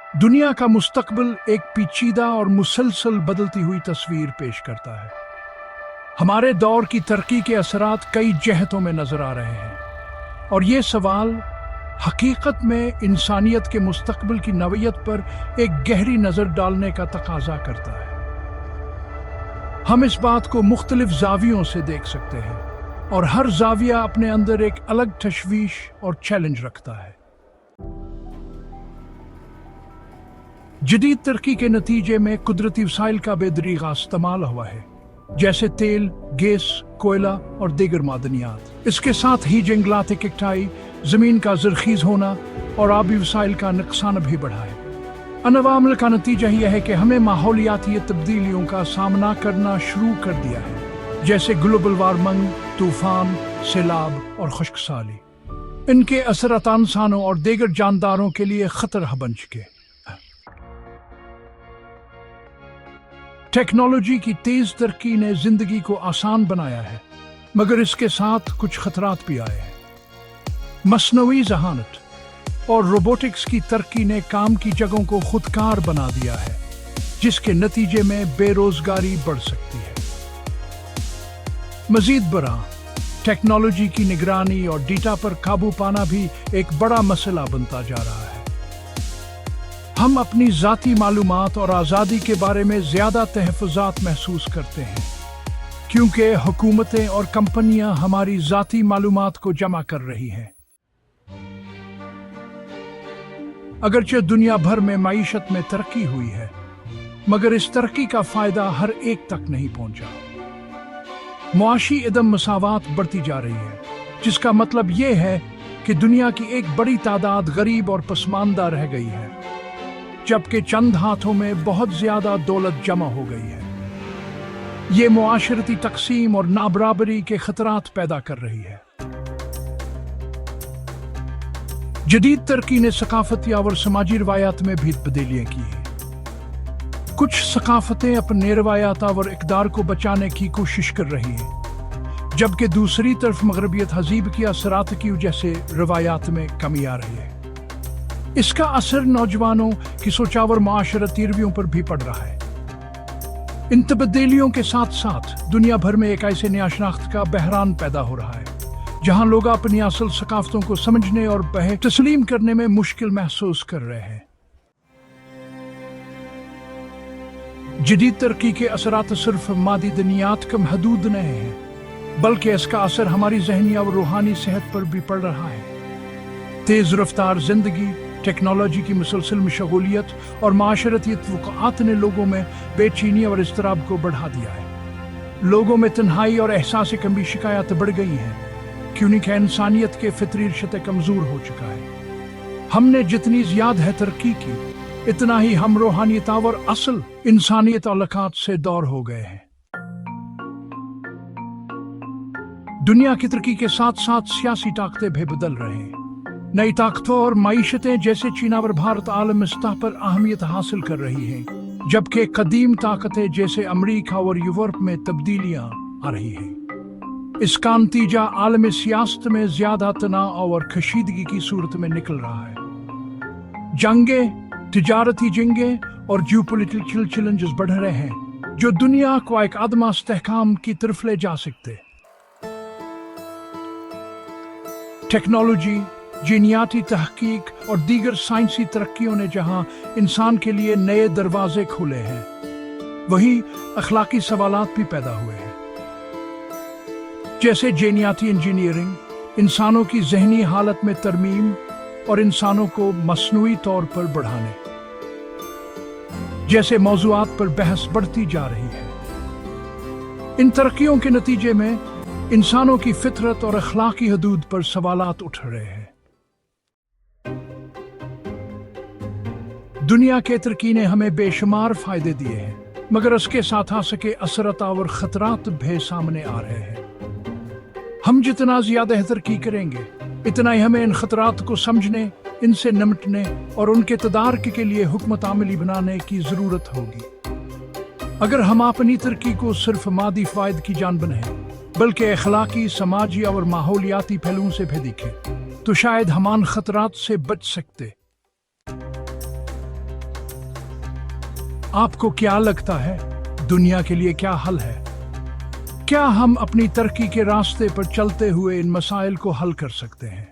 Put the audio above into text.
दुनिया का मुस्तकबिल एक पेचीदा और मुसलसल बदलती हुई तस्वीर पेश करता है। हमारे दौर की तरक्की के असरात कई जहतों में नजर आ रहे हैं और ये सवाल हकीकत में इंसानियत के मुस्तकबिल की नौइयत पर एक गहरी नजर डालने का तकाजा करता है। हम इस बात को मुख्तलिफ जावियों से देख सकते हैं और हर जाविया अपने अंदर एक अलग तशवीश और चैलेंज रखता है। जदीद तरक्की के नतीजे में कुदरती वसाइल का बेदरीगा इस्तेमाल हुआ है, जैसे तेल, गैस, कोयला और दीगर मादनियात। इसके साथ ही जंगलात की कटाई, जमीन का जरखीज होना और आबी वसाइल का नुकसान भी बढ़ा है। अनवामल का नतीजा यह है कि हमें माहौलियाती तब्दीलियों का सामना करना शुरू कर दिया है, जैसे ग्लोबल वार्मिंग, तूफान, सैलाब और खुश्कसाली। इनके असरत इंसानों और दीगर जानदारों के लिए खतरा बन चुके हैं। टेक्नोलॉजी की तेज तरक्की ने जिंदगी को आसान बनाया है, मगर इसके साथ कुछ खतरात भी आए हैं। मसनवी ज़हानत और रोबोटिक्स की तरक्की ने काम की जगहों को खुदकार बना दिया है, जिसके नतीजे में बेरोजगारी बढ़ सकती है। मजीद बरआं, टेक्नोलॉजी की निगरानी और डेटा पर काबू पाना भी एक बड़ा मसला बनता जा रहा है। हम अपनी ज़ाती मालूमात और आज़ादी के बारे में ज़्यादा तहफ़्फ़ुज़ात महसूस करते हैं, क्योंकि हुकूमतें और कंपनियां हमारी ज़ाती मालूमात को जमा कर रही हैं। अगरचे दुनिया भर में मईशत में तरक्की हुई है, मगर इस तरक्की का फ़ायदा हर एक तक नहीं पहुंचा। मुआशी इदम मसावात बढ़ती जा रही है, जिसका मतलब ये है कि दुनिया की एक बड़ी तादाद गरीब और पसमानदा रह गई है, जबकि चंद हाथों में बहुत ज्यादा दौलत जमा हो गई है। ये मुआशरती तकसीम और नाबराबरी के खतरात पैदा कर रही है। जदीद तरक्की ने सकाफती और समाजी रवायात में भी तब्दीलियां की हैं। कुछ सकाफतें अपने रवायात और इक़दार को बचाने की कोशिश कर रही हैं, जबकि दूसरी तरफ मगरबियत हजीब की असरात की वजह से रवायात में कमी आ रही है। इसका असर नौजवानों की सोचावर माशरती रवैयों पर भी पड़ रहा है। इन तब्दीलियों के साथ साथ दुनिया भर में एक ऐसे नया शनाख्त का बहरान पैदा हो रहा है, जहां लोग अपनी असल सकाफतों को समझने और बह तस्लीम करने में मुश्किल महसूस कर रहे हैं। जदीद तरक्की के असरात सिर्फ मादी दुनियात कम हदूद नहीं है, बल्कि इसका असर हमारी ज़हनी और रूहानी सेहत पर भी पड़ रहा है। तेज रफ्तार जिंदगी, टेक्नोलॉजी की मुसलसल मशगूलियत और माशरती तवक्कुआत ने लोगों में बेचैनी और इज़्तिराब को बढ़ा दिया है। लोगों में तन्हाई और एहसास कमी शिकायत बढ़ गई हैं, क्योंकि इंसानियत के फितरी रिश्ते कमज़ोर हो चुका है। हमने जितनी ज़्यादा है तरक्की की, इतना ही हम रूहानियत और असल इंसानियत ताल्लुकात से दूर हो गए हैं। दुनिया की तरक्की के साथ साथ सियासी ताकतें भी बदल रहे हैं। नई ताकतों और मईशतें जैसे चीन और भारत आलम सतह पर अहमियत हासिल कर रही हैं, जबकि कदीम ताकतें जैसे अमेरिका और यूरोप में तब्दीलियां आ रही हैं। इसका नतीजा आलमी सियासत में ज्यादा तनाव और कशीदगी की सूरत में निकल रहा है। जंगें, तिजारती जंगें और जियोपॉलिटिकल चैलेंजेस बढ़ रहे हैं, जो दुनिया को एक अदमा इस्तेहकाम की तरफ ले जा सकते। टेक्नोलॉजी, जीनियाती तहकीक और दीगर साइंसी तरक्कियों ने जहां इंसान के लिए नए दरवाजे खोले हैं, वहीं अखलाकी सवालात भी पैदा हुए हैं, जैसे जीनियाती इंजीनियरिंग इंसानों की जहनी हालत में तरमीम और इंसानों को मसनूई तौर पर बढ़ाने जैसे मौज़ूआत पर बहस बढ़ती जा रही है। इन तरक्कियों के नतीजे में इंसानों की फितरत और अखलाकी हदूद पर सवालात उठ रहे हैं। दुनिया के तरक्की ने हमें बेशुमार फायदे दिए हैं, मगर इसके साथ आ सके असरत और खतरात भी सामने आ रहे हैं। हम जितना ज्यादा तरक्की करेंगे, इतना ही हमें इन खतरात को समझने, इनसे निपटने और उनके तदारक के लिए हुकमत अमली बनाने की जरूरत होगी। अगर हम अपनी तरक्की को सिर्फ मादी फायद की जान बने, बल्कि अखलाकी, समाजी और माहौलियाती पहलुओं से भी देखें, तो शायद हम खतरात से बच सकते। آپ کو کیا لگتا ہے دنیا کے لیے کیا حل ہے؟ کیا ہم اپنی ترقی کے راستے پر چلتے ہوئے ان مسائل کو حل کر سکتے ہیں؟